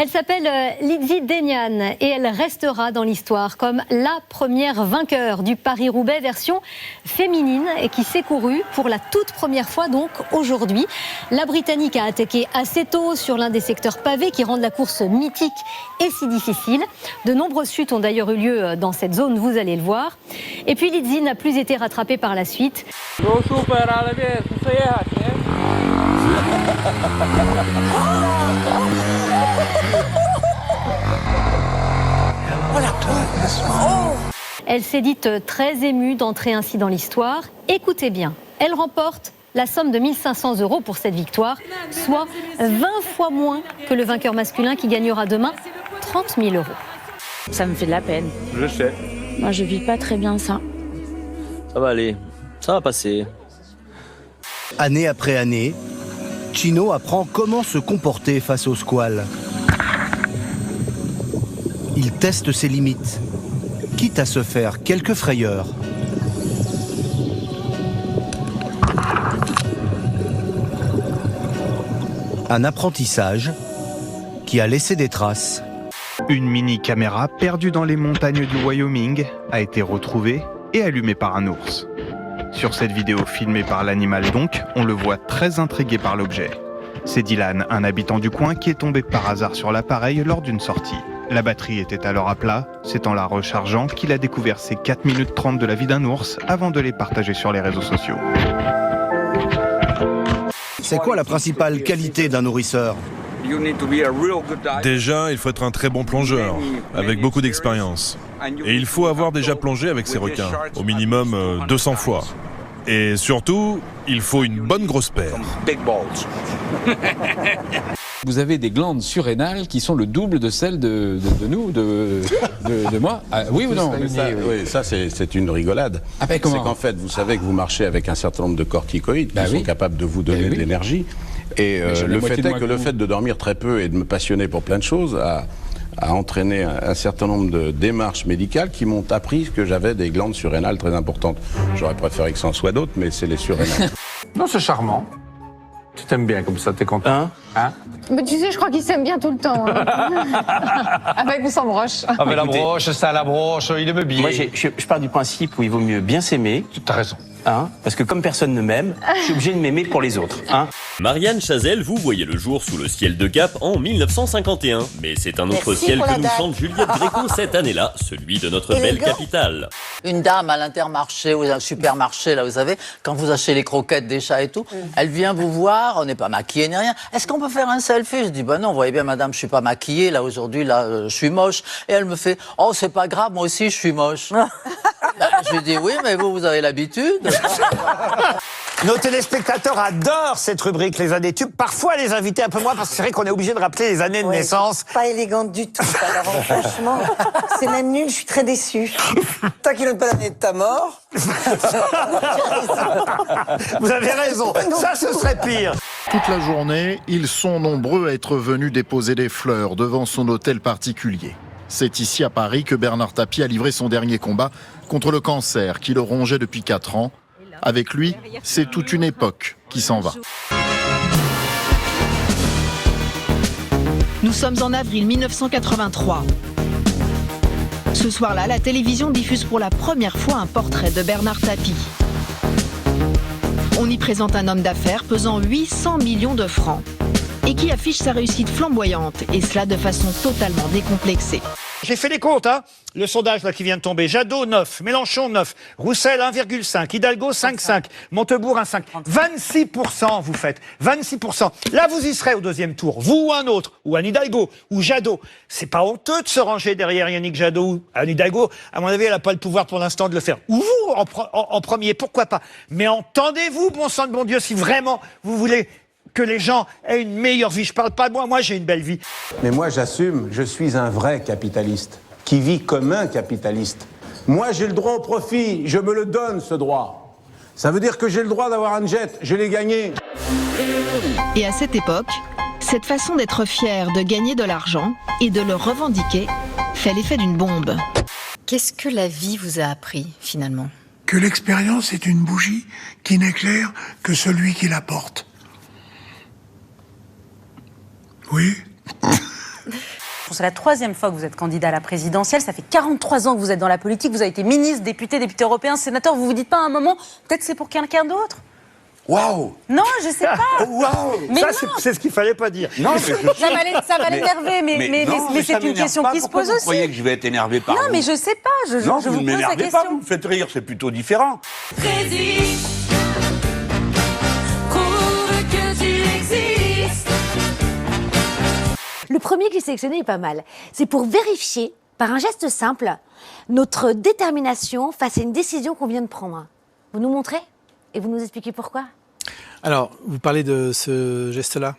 Elle s'appelle Lizzie Deignan et elle restera dans l'histoire comme la première vainqueur du Paris-Roubaix version féminine et qui s'est courue pour la toute première fois donc aujourd'hui. La Britannique a attaqué assez tôt sur l'un des secteurs pavés qui rendent la course mythique et si difficile. De nombreuses chutes ont d'ailleurs eu lieu dans cette zone, vous allez le voir. Et puis Lizzie n'a plus été rattrapée par la suite. Elle s'est dite très émue d'entrer ainsi dans l'histoire. Écoutez bien, elle remporte la somme de 1 500 € pour cette victoire, soit 20 fois moins que le vainqueur masculin qui gagnera demain 30 000 €. Ça me fait de la peine. Je sais. Moi, je vis pas très bien ça. Ça va aller, ça va passer. Année après année, Chino apprend comment se comporter face au squale. Il teste ses limites, quitte à se faire quelques frayeurs. Un apprentissage qui a laissé des traces. Une mini-caméra perdue dans les montagnes du Wyoming a été retrouvée et allumée par un ours. Sur cette vidéo filmée par l'animal donc, on le voit très intrigué par l'objet. C'est Dylan, un habitant du coin, qui est tombé par hasard sur l'appareil lors d'une sortie. La batterie était alors à plat, c'est en la rechargeant qu'il a découvert ces 4 minutes 30 de la vie d'un ours avant de les partager sur les réseaux sociaux. C'est quoi la principale qualité d'un nourrisseur ? Déjà, il faut être un très bon plongeur, avec beaucoup d'expérience. Et il faut avoir déjà plongé avec ces requins, au minimum 200 fois. Et surtout, il faut une bonne grosse paire. Vous avez des glandes surrénales qui sont le double de celles de nous, de moi. Ah, oui ou non? Ça c'est une rigolade. Ah ben, comment? C'est qu'en fait, vous savez que vous marchez avec un certain nombre de corticoïdes qui sont capables de vous donner de l'énergie. Et le fait est que le fait de dormir très peu et de me passionner pour plein de choses a entraîné un certain nombre de démarches médicales qui m'ont appris que j'avais des glandes surrénales très importantes. J'aurais préféré que c'en soit d'autres, mais c'est les surrénales. Non, c'est charmant. Tu t'aimes bien comme ça, t'es content. Hein? Mais tu sais, je crois qu'il s'aime bien tout le temps. Avec ou sans broche. Ah mais la broche, ça, la broche, il aime bien. Moi, je pars du principe où il vaut mieux bien s'aimer. T'as raison. Hein, parce que comme personne ne m'aime, je suis obligé de m'aimer pour les autres. Hein. Marianne Chazelle, vous voyez le jour sous le ciel de Gap en 1951. Mais c'est un autre ciel que nous chante Juliette Gréco cette année-là, celui de notre belle capitale. Une dame à l'Intermarché ou à un supermarché, là, vous savez, quand vous achetez les croquettes des chats et tout, elle vient vous voir, on n'est pas maquillé ni rien. Est-ce qu'on peut faire un selfie? Je dis, bah non, vous voyez bien, madame, je suis pas maquillée, là, aujourd'hui, là, je suis moche. Et elle me fait, oh, c'est pas grave, moi aussi, je suis moche. Je lui dis, oui, mais vous avez l'habitude. Nos téléspectateurs adorent cette rubrique, les années tubes. Parfois, les invités un peu moins, parce que c'est vrai qu'on est obligé de rappeler les années de naissance. Pas élégante du tout. Alors, franchement, c'est même nul, je suis très déçue. Tant qu'il n'a pas l'année de ta mort. Vous avez raison, ça, ce serait pire. Toute la journée, ils sont nombreux à être venus déposer des fleurs devant son hôtel particulier. C'est ici à Paris que Bernard Tapie a livré son dernier combat contre le cancer qui le rongeait depuis 4 ans. Avec lui, c'est toute une époque qui s'en va. Nous sommes en avril 1983. Ce soir-là, la télévision diffuse pour la première fois un portrait de Bernard Tapie. On y présente un homme d'affaires pesant 800 millions de francs et qui affiche sa réussite flamboyante, et cela de façon totalement décomplexée. J'ai fait les comptes, hein. Le sondage là qui vient de tomber. Jadot 9, Mélenchon 9, Roussel 1,5, Hidalgo 5,5, Montebourg 1,5. 26% vous faites. 26%. Là, vous y serez au deuxième tour. Vous ou un autre, ou Anne Hidalgo, ou Jadot. C'est pas honteux de se ranger derrière Yannick Jadot ou Anne Hidalgo. À mon avis, elle n'a pas le pouvoir pour l'instant de le faire. Ou vous, en premier, pourquoi pas. Mais entendez-vous, bon sang de bon Dieu, si vraiment vous voulez que les gens aient une meilleure vie. Je parle pas de moi, moi j'ai une belle vie. Mais moi j'assume, je suis un vrai capitaliste, qui vit comme un capitaliste. Moi j'ai le droit au profit, je me le donne ce droit. Ça veut dire que j'ai le droit d'avoir un jet, je l'ai gagné. Et à cette époque, cette façon d'être fier de gagner de l'argent et de le revendiquer fait l'effet d'une bombe. Qu'est-ce que la vie vous a appris finalement? Que l'expérience est une bougie qui n'éclaire que celui qui la porte. Oui. Mélenchon, c'est la 3e fois que vous êtes candidat à la présidentielle. Ça fait 43 ans que vous êtes dans la politique. Vous avez été ministre, député européen, sénateur. Vous vous dites pas à un moment, peut-être c'est pour quelqu'un d'autre? Waouh! Non, je sais pas. Waouh! Mais Ça, non. c'est ce qu'il fallait pas dire. Non, Ça va l'énerver, mais c'est une question qui se pose aussi. Vous croyez que je vais être énervé par vous? Non, mais je sais pas. Non, je vous vous ne pose la m'énervez question. pas, vous me faites rire, c'est plutôt différent. Le premier qui est sélectionné est pas mal. C'est pour vérifier, par un geste simple, notre détermination face à une décision qu'on vient de prendre. Vous nous montrez et vous nous expliquez pourquoi? Alors, vous parlez de ce geste-là?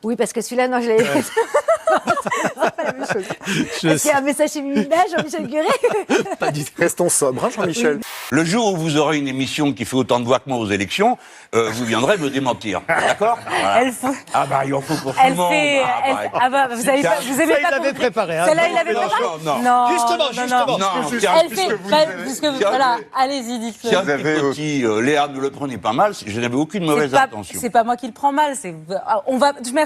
Oui, parce que celui-là, non, je l'avais fait. C'est pas la même chose. Est-ce qu'il y a un message féminin, Jean-Michel Guéret? Pas du tout. Restons sobres, hein, Jean-Michel. Le jour où vous aurez une émission qui fait autant de voix que moi aux élections, vous viendrez me démentir. D'accord? Voilà. Elle faut... Ah bah il en faut pour tout le monde. Vous aimez pas. Ça, il l'avait préparé. Celle-là, il l'avait préparé. Non. Justement. Elle fait. Voilà, allez-y, dites-le. Si un petit Léa ne le prenait pas mal, je n'avais aucune mauvaise intention. C'est pas moi qui le prends mal.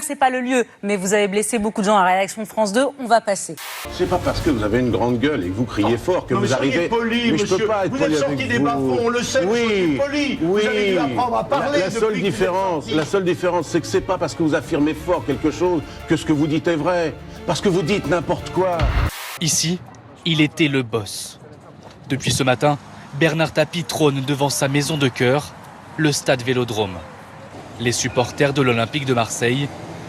C'est pas le lieu, mais vous avez blessé beaucoup de gens à la rédaction de France 2. On va passer. C'est pas parce que vous avez une grande gueule et que vous criez fort que vous arrivez. Poli, mais je peux pas être poli avec des vous. bas-fonds, on le sait, oui, poli. oui. Vous avez dû apprendre à parler. La seule différence, c'est que c'est pas parce que vous affirmez fort quelque chose que ce que vous dites est vrai. Parce que vous dites n'importe quoi. Ici, il était le boss. Depuis ce matin, Bernard Tapie trône devant sa maison de cœur, le stade Vélodrome. Les supporters de l'Olympique de Marseille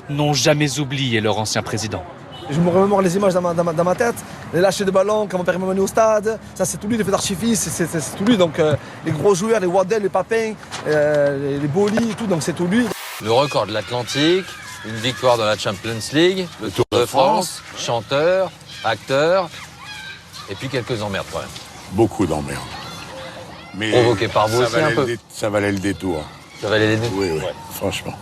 n'ont jamais oublié leur ancien président. Je me remémore les images dans ma tête, les lâchers de ballon quand mon père m'a mené au stade, ça c'est tout lui, les feux d'artifice, c'est tout lui, donc les gros joueurs, les Waddell, les Papin, les Boli et tout, donc c'est tout lui. Le record de l'Atlantique, une victoire dans la Champions League, le Tour de France, chanteur, acteur, et puis quelques emmerdes quand même. Beaucoup d'emmerdes. Provoqué par vous aussi un peu. Ça valait le détour. Ça valait les détours. Oui, franchement.